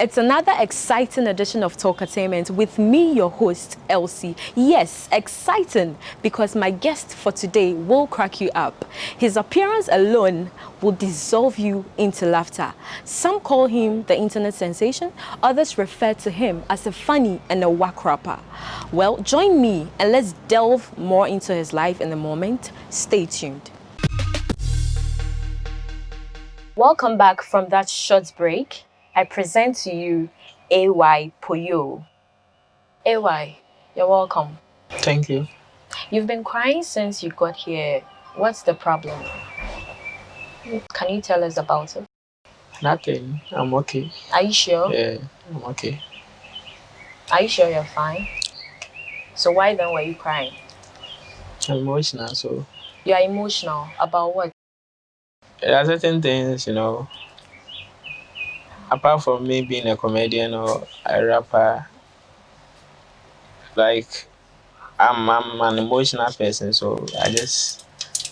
It's another exciting edition of Talkertainment with me, your host, Elsie. Yes, exciting because my guest for today will crack you up. His appearance alone will dissolve you into laughter. Some call him the internet sensation, others refer to him as a funny and a whack rapper. Well, join me and let's delve more into his life in a moment. Stay tuned. Welcome back from that short break. I present to you AY Poyoo. AY, you're welcome. Thank you. You've been crying since you got here. What's the problem? Can you tell us about it? Nothing. I'm okay. Are you sure? Yeah, I'm okay. Are you sure you're fine? So why then were you crying? I'm emotional, so You are emotional about what? there are certain things, apart from me being a comedian or a rapper, like I'm an emotional person, so I just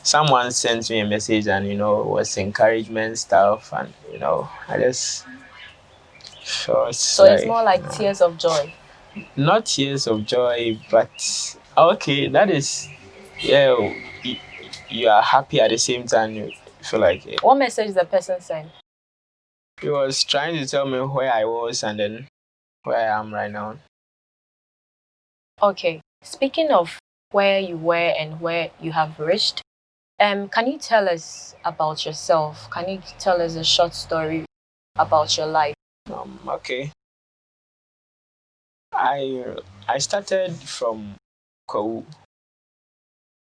someone sent me a message and was encouragement stuff, and I just felt So it's like more like tears of joy. not tears of joy, but okay, that is, yeah, you, you are happy at the same time. You feel like What message the person sent? he was trying to tell me where I was and then where I am right now. Okay, speaking of where you were and where you have reached, can you tell us about yourself? Can you tell us a short story about your life? Okay. I started from Poyoo.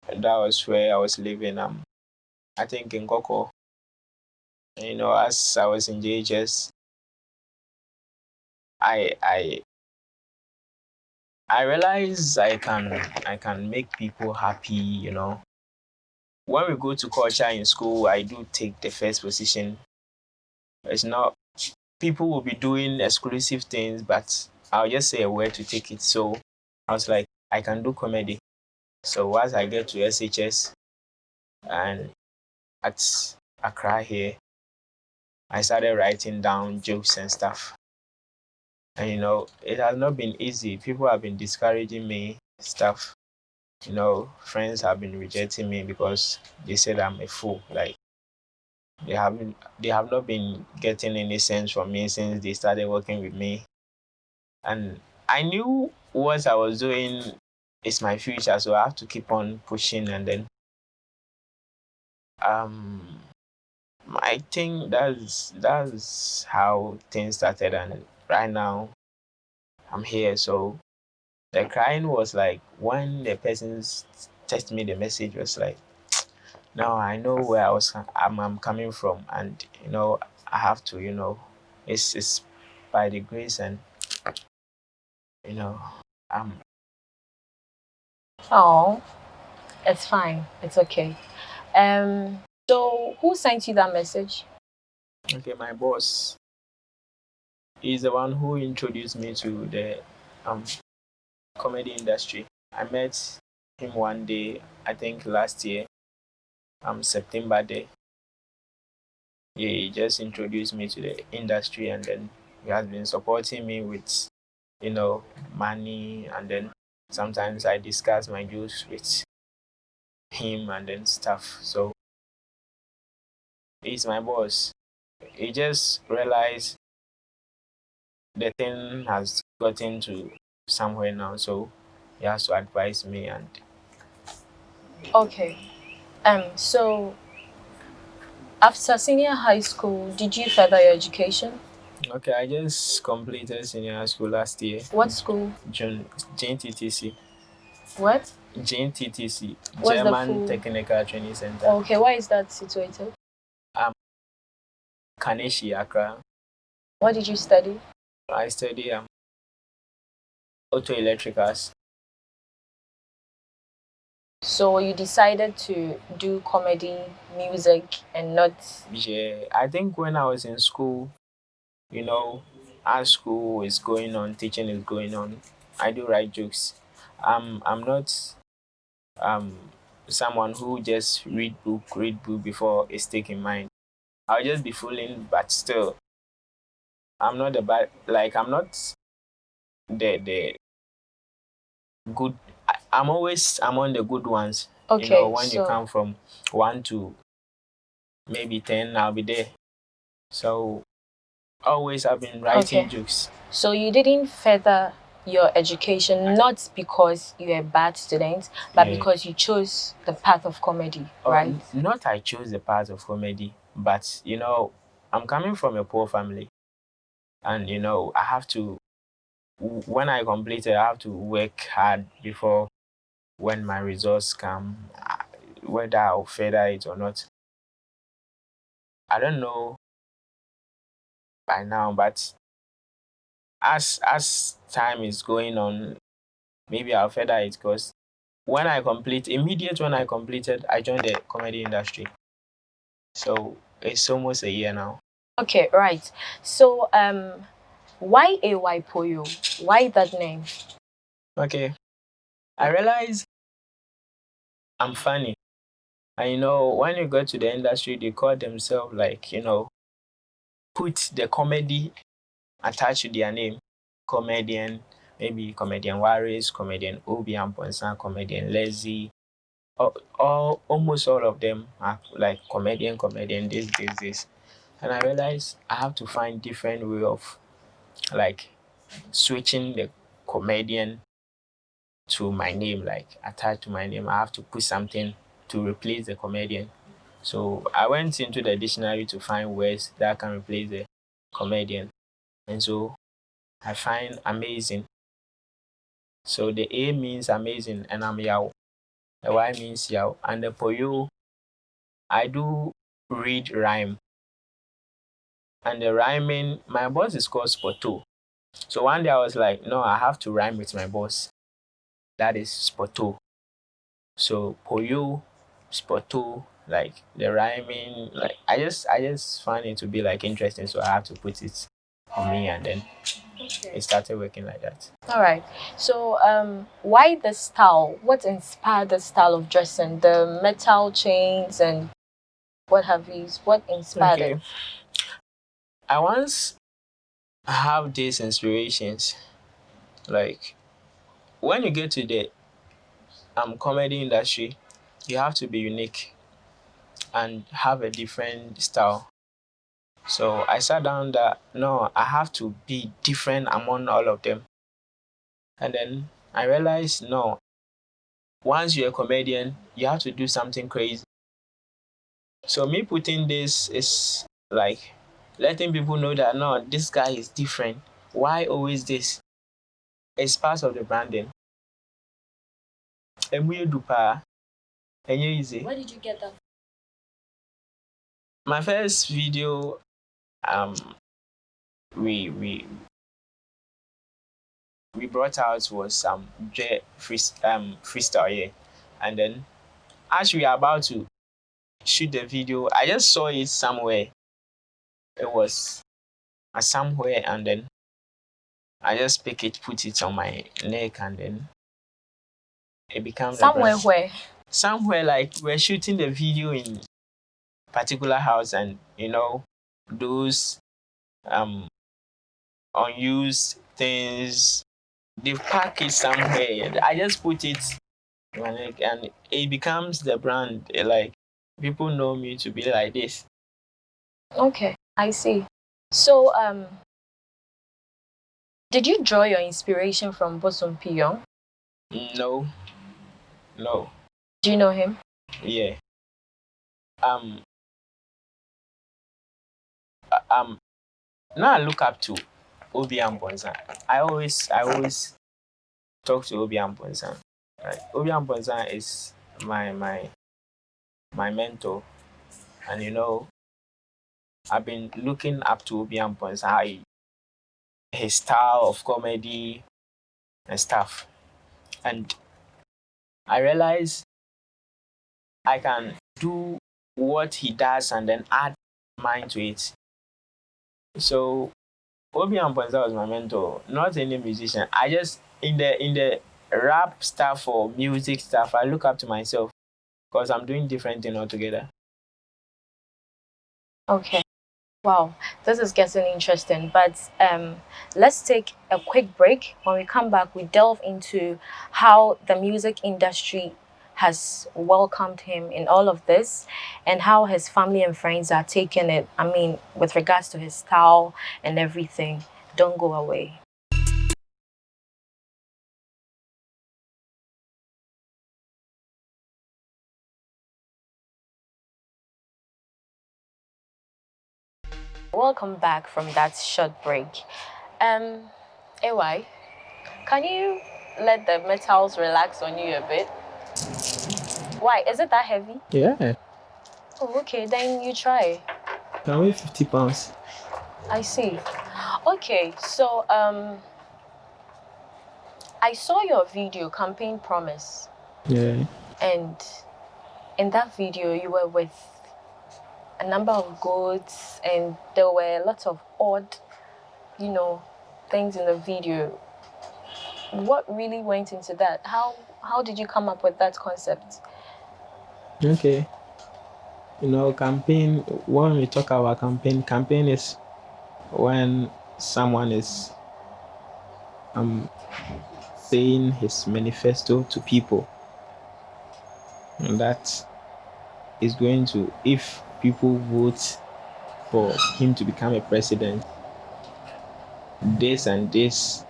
That was where I was living. I think in Koko. As I was in JHS, I I I realized I can make people happy. When we go to culture in school, I do take the first position. It's not people will be doing exclusive things, but I'll just say a word to take it. So I was like, I can do comedy. So once I get to SHS and at Accra here, I started writing down jokes and stuff. And it has not been easy. People have been discouraging me, stuff. Friends have been rejecting me because they said I'm a fool. Like they have not been getting any sense from me since they started working with me. And I knew what I was doing is my future, so I have to keep on pushing. And then um I think that's how things started, and right now I'm here. So the crying was like when the person text me the message was like, now I know where I'm coming from, and I have to it's by the grace, and you know I'm Oh, it's fine. It's okay. So who sent you that message? okay. My boss is the one who introduced me to the um comedy industry. I met him one day, I think last year, September day. He just introduced me to the industry, and then he has been supporting me with, money, and then sometimes I discuss my views with him and then stuff. So he's my boss. He just realized the thing has gotten to somewhere now, so he has to advise me. And Okay. So after senior high school, did you further your education? okay, I just completed senior school last year. What school? June JNTTC. What? JNTTC, What's the German full? Technical Training Center. Okay, where is that situated? Kaneshi, Accra. What did you study? I study auto electricals. So you decided to do comedy, music, and not. Yeah, I think when I was in school, you know, as school is going on, teaching is going on, I do write jokes. I'm not um someone who just read book before a stick in mind. I'll just be fooling, but still, I'm not the bad, like I'm not the good. I'm always among the good ones. Okay, When you come from 1 to maybe 10, I'll be there. So always I've been writing jokes. So you didn't further your education not because you're a bad student, but because you chose the path of comedy, right? Not I chose the path of comedy, but I'm coming from a poor family, and I have to. When I completed, I have to work hard before when my results come, whether I'll further it or not. I don't know by now, but as time is going on, maybe I'll further it because when I completed, I joined the comedy industry. So it's almost a year now. Okay, right. So why Poyoo? Why that name? Okay. I realize I'm funny. And when you go to the industry, they call themselves like, put the comedy attached to their name. Comedian, maybe comedian Waris, comedian Obi Amponsan, comedian Lazy. Almost all of them are like comedian, this. And I realized I have to find different way of like switching the comedian to my name, like attached to my name. I have to put something to replace the comedian. So I went into the dictionary to find words that can replace the comedian. And so I find amazing. So the A means amazing and I'm Yao. The Y means Yao. And the Poyoo, I do read rhyme. And the rhyming, my boss is called Spoto. So one day I was like, no, I have to rhyme with my boss. That is Spoto. So Poyoo, Spoto, like the rhyming, like I just find it to be like interesting, so I have to put it on me, and then it started working like that. All right. So why the style? What inspired the style of dressing? The metal chains and what have you? What inspired it? I once have these inspirations, like when you get to the comedy industry, you have to be unique and have a different style. So I sat down that no, I have to be different among all of them. And then I realized no, once you're a comedian, you have to do something crazy. So me putting this is like letting people know that no, this guy is different. Why always this? It's part of the branding. Emuye dupa, enye easy. Where did you get that? My first video, we brought out was freestyle, yeah. And then as we are about to shoot the video, I just saw it somewhere. It was somewhere, and then I just pick it, put it on my neck, and then it becomes somewhere where? Somewhere like we're shooting the video in particular house, and those unused things, they've packed it somewhere. I just put it on my neck, and it becomes the brand. Like people know me to be like this. Okay, I see. So did you draw your inspiration from Bosom Piyong? No. Do you know him? Yeah. Um now I look up to Obi Ambonza. I always talk to Obi Ambonza. Right? Obi Ambonza is my mentor, and I've been looking up to Obi Ambonza, his style of comedy and stuff, and I realize I can do what he does and then add mine to it. So Obi Ambonza was my mentor, not any musician. I just in the rap stuff or music stuff, I look up to myself because I'm doing different thing altogether. Okay. Wow, this is getting interesting. But let's take a quick break. When we come back, we delve into how the music industry has welcomed him in all of this and how his family and friends are taking it. I mean, with regards to his style and everything. Don't go away. Welcome back from that short break. AY, can you let the metals relax on you a bit? Why? Is it that heavy? Yeah. Oh, okay, then you try. Can we 50 pounds? I see. Okay, so I saw your video, Campaign Promise, Yeah. and in that video you were with a number of goats and there were a lot of odd, you know, things in the video. What really went into that? How did you come up with that concept? Okay. Campaign, when we talk about campaign is when someone is saying his manifesto to people. And that is going to, if people vote for him to become a president, this and this,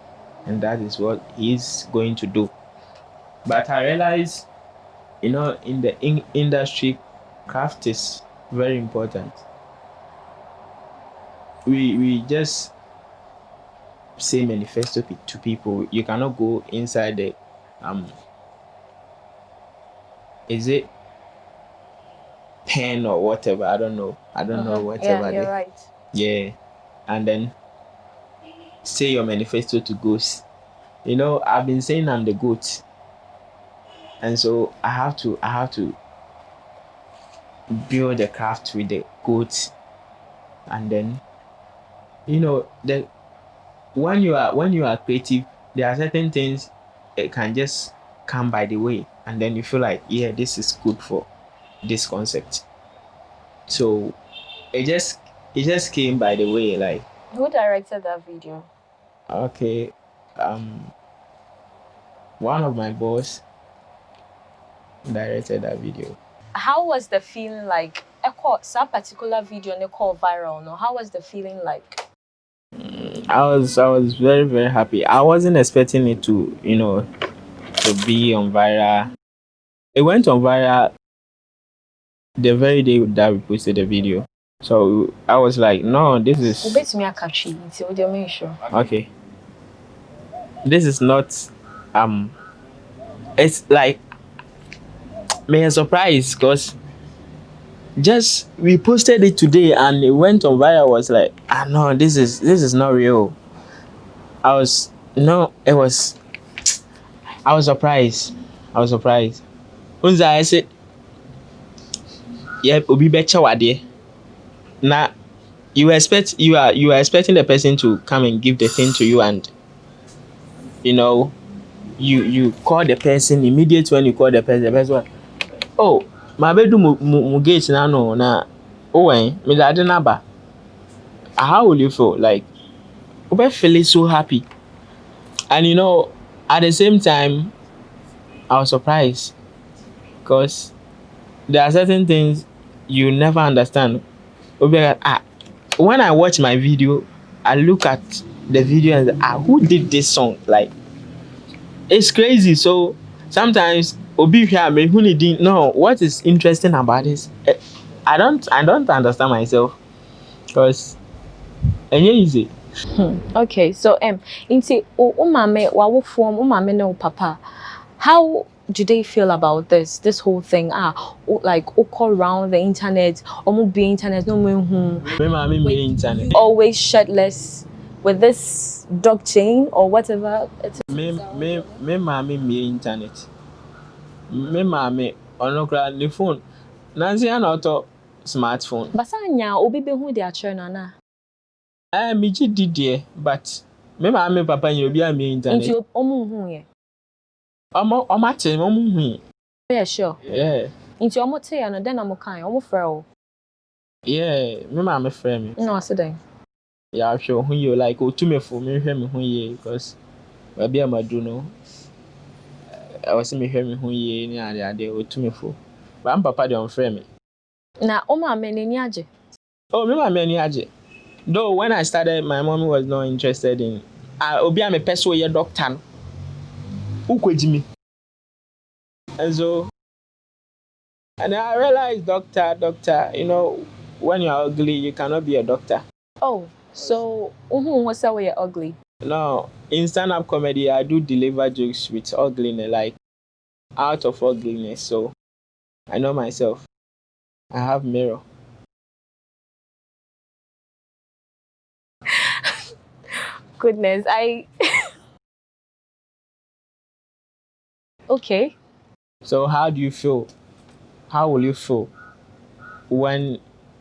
and that is what he's going to do. But I realize, in the industry, craft is very important. We just say manifesto to people. You cannot go inside the is it pen or whatever? I don't know. Whatever. Yeah, you're right. Yeah, and then say your manifesto to ghosts. I've been saying I'm the goat, and so I have to build the craft with the goat, and then the when you are creative, there are certain things it can just come by the way, and then you feel like, yeah, this is good for this concept. So it just came by the way, like, Who directed that video? okay, um one of my boss directed that video. How was the feeling like? That particular video and called viral. No, how was the feeling like? I was very, very happy. I wasn't expecting it to be on viral. It went on viral the very day that we posted the video. So I was like, no, this is okay. This is not it's like me a surprise because just we posted it today and it went on viral. I was like, no, this is not real. I was no, it was I was surprised. Unza I said, yeah, obi becha wade. Now you are expecting the person to come and give the thing to you, and you know you call the person immediately. When you call the person like, oh, my bedu mu gate na no na oh me da de na ba. How will you feel? Like, we feeling so happy. And at the same time, I was surprised because there are certain things you never understand. Obi like, when I watch my video, I look at the video and who did this song? Like, it's crazy. So sometimes Obi here me who didn't know what is interesting about this. I don't understand myself because and easy. Okay, so into umame wawo form umame no papa. How do they feel about this whole thing? Like call around the internet, be internet no Me internet. always shirtless with this dog chain or whatever. Me maame me internet. Me maame ono kra ne phone. Nansi ya na ọtọ smartphone. Basanya obi be hu dia chere na. Me ji didie, but me maame papa yin obi a me internet. Into omu hu ye. Omo ate mo mu hu. Yeah, sure. Yeah. Into omo te ya no den na mo kan omo frɛ o. Yeah, me mama friend me. No, sit down. Yeah, I'm sure who you like to me for me hear me who ye because maybe I'm a do no. I was me hear me who ye ni ade o to me for. But I'm papa dey on friend me. Na oma me ni agye. Oh, me mama ni age. Though when I started, my mom was not interested in. Obi am a person ye doctor no. Ukweji me. And so, and I realized doctor, when you're ugly, you cannot be a doctor. Oh, so what's that way you're ugly? No, in stand-up comedy, I do deliver jokes with ugliness, like out of ugliness. So I know myself. I have mirror. Goodness, okay. So how do you feel? How will you feel when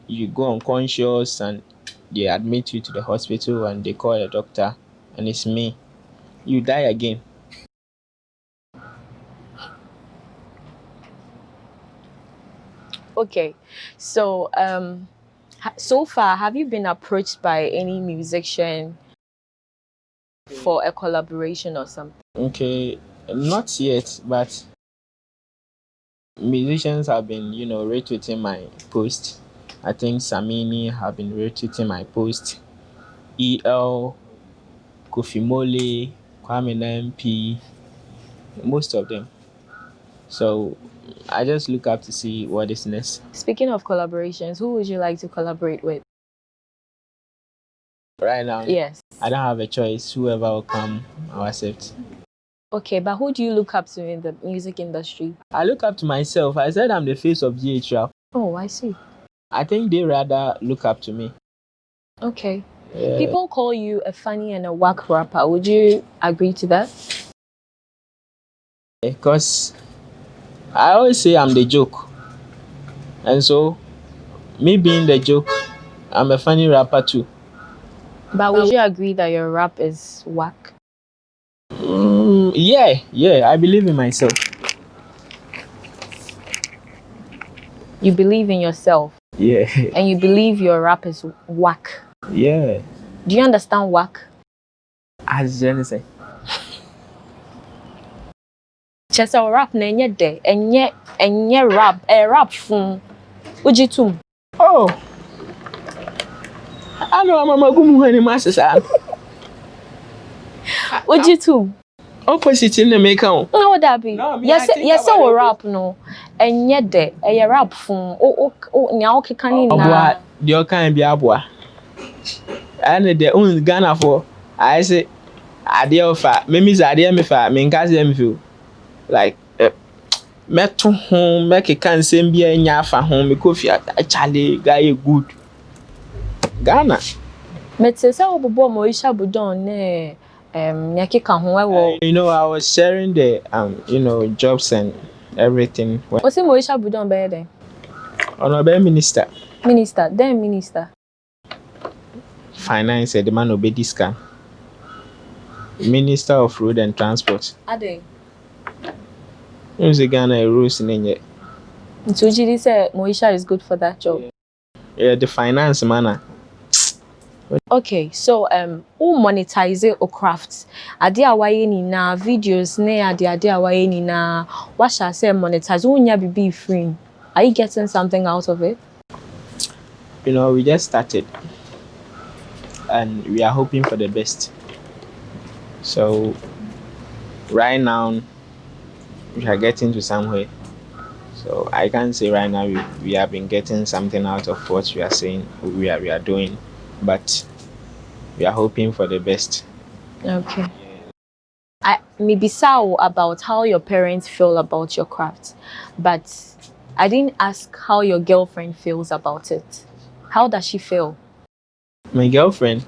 you go unconscious and they admit you to the hospital and they call a doctor and it's me? You die again. Okay. So so far have you been approached by any musician for a collaboration or something? Okay, not yet, but musicians have been, retweeting my post. I think Samini have been retweeting my post. EL, Kofi Mole, Kwame MP, most of them. So I just look up to see what is next. Speaking of collaborations, who would you like to collaborate with? Right now, Yes. I don't have a choice. Whoever will come, I'll accept. Okay, but who do you look up to in the music industry? I look up to myself. I said I'm the face of GH rap. Oh, I see. I think they rather look up to me. Okay. Yeah. People call you a funny and a whack rapper. Would you agree to that? Because I always say I'm the joke. And so, me being the joke, I'm a funny rapper too. But would you agree that your rap is whack? Yeah, I believe in myself. You believe in yourself Yeah, and you believe your rap is whack. yeah. Do you understand whack? As you say. Chesa rap na enye de enye rap fun uji tum. Oh, I know I'm a good woman, master. Uji tum. Opposite in the maker. No, would that be? No, Yes, so rap no enye de enye rap fun. O nya o kekani na. The kind be abwa. And the own Ghana for I say idea of me idea me for me nka say me feel like meto ho make kan nsem bia nya afa ho me kofi achale guy good Ghana. Metse se obobo mo isha budon ne nyakeka ho ewo. I was sharing the jobs and everything. O se mo isha budon be den. Honorable Minister. Minister. Finance, the man obey discount. Minister of Road and Transport. Ade. You see Ghana rules in it. So Jidi said Moisha is good for that job. Yeah, the finance man. Okay, so who monetize your craft? Ade awaye ni na videos ne ade awaye ni na what shall I say monetize unya be free. Are you getting something out of it? We just started and we are hoping for the best. So right now we are getting to somewhere. So I can't say right now we have been getting something out of what we are saying we are doing, but we are hoping for the best. Okay. Maybe so about how your parents feel about your craft, but I didn't ask how your girlfriend feels about it. How does she feel? My girlfriend,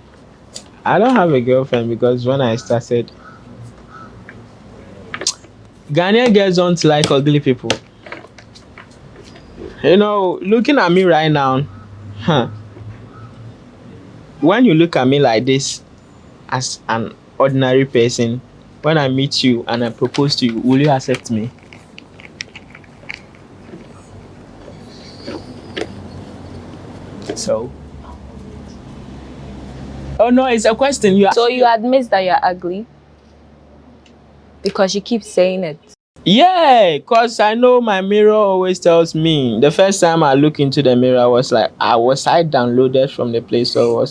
I don't have a girlfriend because when I started, Ghanaian girls don't like ugly people. Looking at me right now, when you look at me like this as an ordinary person, when I meet you and I propose to you, will you accept me? So. Oh no, it's a question. So you admit that you're ugly? Because you keep saying it. Yeah, because I know my mirror always tells me. The first time I look into the mirror, I was like, I downloaded from the Play Store,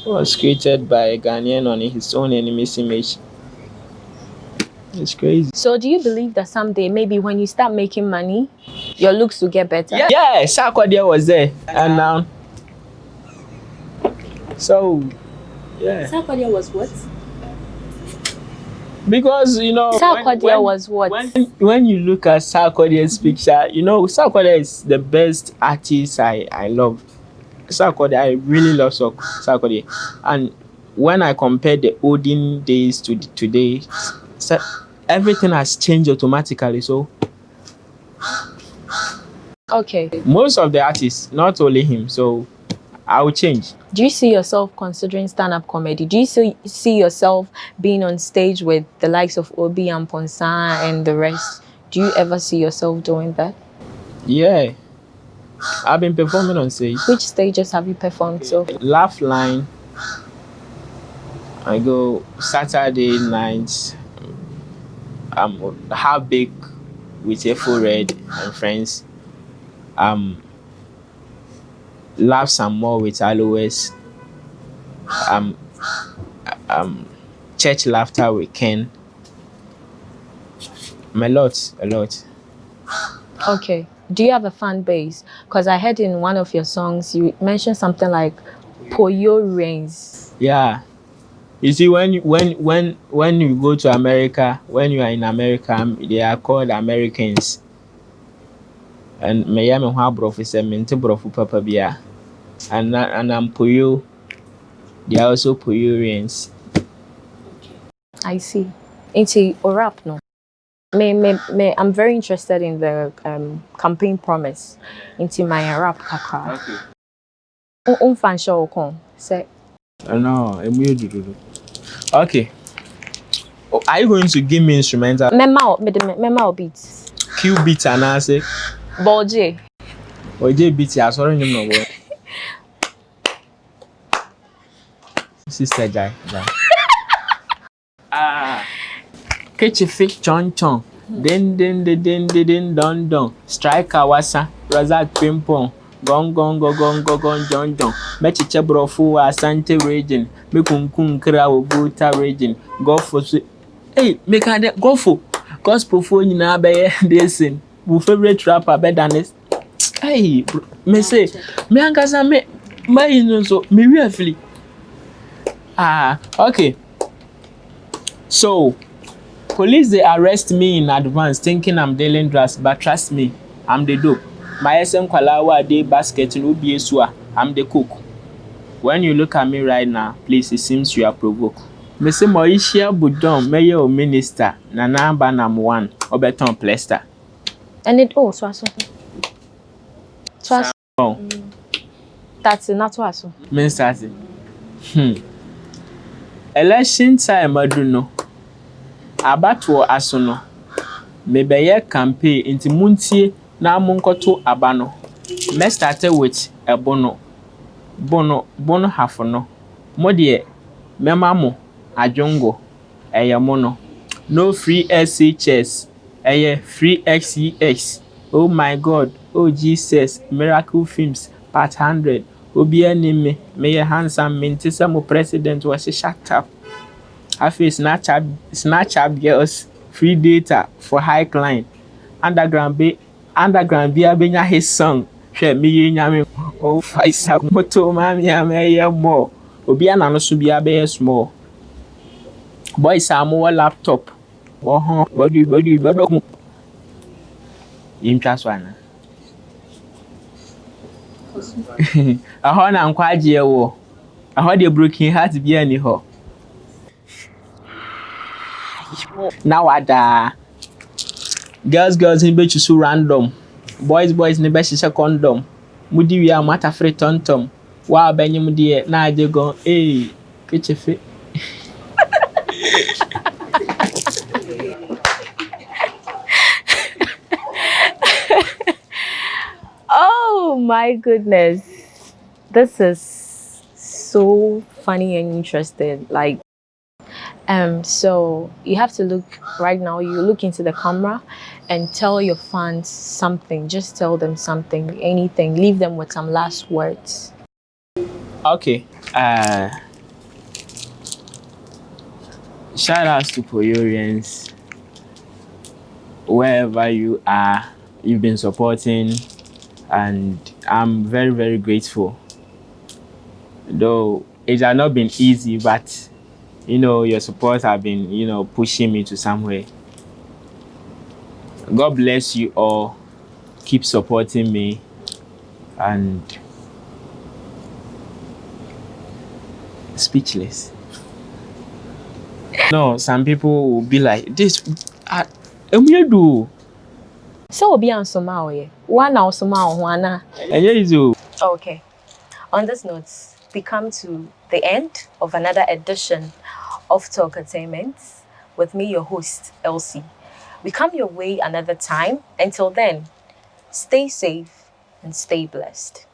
was created by a Ghanaian on his own enemy's image. It's crazy. So do you believe that someday, maybe when you start making money, your looks will get better? Yeah, Sarkodie was there. And now. So, yeah. Sarkodie was what? Because, you know, Sarkodie was what? When you look at Sarkodie's picture, you know, Sarkodie is the best artist I love. Sarkodie, I really love Sarkodie. And when I compare the olden days to today, everything has changed automatically. So, okay. most of the artists, not only him, so I will change. Do you see yourself considering stand-up comedy? Do you see yourself being on stage with the likes of Obi and Ponsan and the rest? Do you ever see yourself doing that? Yeah. I've been performing on stage. Which stages have you performed so far? Laugh Line. I go Saturday nights. How big with Efo Red and friends. Laugh some more with Aloes. Church laughter with Ken. A lot. Okay. Do you have a fan base? Because I heard in one of your songs you mentioned something like Poyoo reigns. Yeah. You see, when you go to America, when you are in America, they are called Americans. And me am a professor, mente brofu papa bia. And I'm Poyoo. They are also Poyoorians. I see. Into or rap no. I'm very interested in the campaign promise into my rap kakra. Okay. Fan show kon say. No, okay. Oh, are you going to give me instrumental? Mema beats. Q beats and I say. Bolje. Oje beats ya sorry no boy. Sister Jai. Kechifi chon chon. Den don. Striker wasa. Razak pimpon. Gong John. Mechiche brofu asante region. Me kunkun kra obuta region. Go for hey, make a go for gospel for nyina be dancing. My favorite rapper better than this. Hey, me say me ankasa me you know so me really. Okay. So police they arrest me in advance thinking I'm dealing drugs, but trust me, I'm the dope. My SM Kwalawa dey basket no be esua. I'm the cook. When you look at me right now, please, it seems you are provoked. Me say Moishia Budon, mayor or minister, Nana Banam one, Obeton Plester. And it swaso. That's not swaso. Minister. Election time aduno. Abatuo asono. Mebeye campaign inti muntie na monkoto abano. Me started with a bono hafono. Modie memamo ajongo eyamono. No free SHS. Free XEX. Oh my God. Oh Jesus. Miracle Films Part 100. Obi enemy. May handsome mintisa mo president was shut up. I feel Snapchat girls free data for high client. Underground be benya his song. Share me nyame oh faisa moto mami ameye more. Obi anano so bia be small. Boys are more laptop. Body. Intras one. Na nkwaje wo. The broken heart be any ho. Now ada girls in be so random. Boys ni be hye condom. Mudi wi amata free tontom. Wa banyim de na age go kechefe. Oh my goodness. This is so funny and interesting. Like, so you have to look right now. You look into the camera and tell your fans something. Just tell them something, anything. Leave them with some last words. Okay. Shout outs to Poyoorians, wherever you are. You've been supporting, and I'm very, very grateful. Though it has not been easy, but your support have been, pushing me to somewhere. God bless you all. Keep supporting me, and speechless. No, some people will be like, this, do. So be on Somalia. One hour Somalia, one. Okay. On this note, we come to the end of another edition of Talkertainment with me, your host, Elsie. We come your way another time. Until then, stay safe and stay blessed.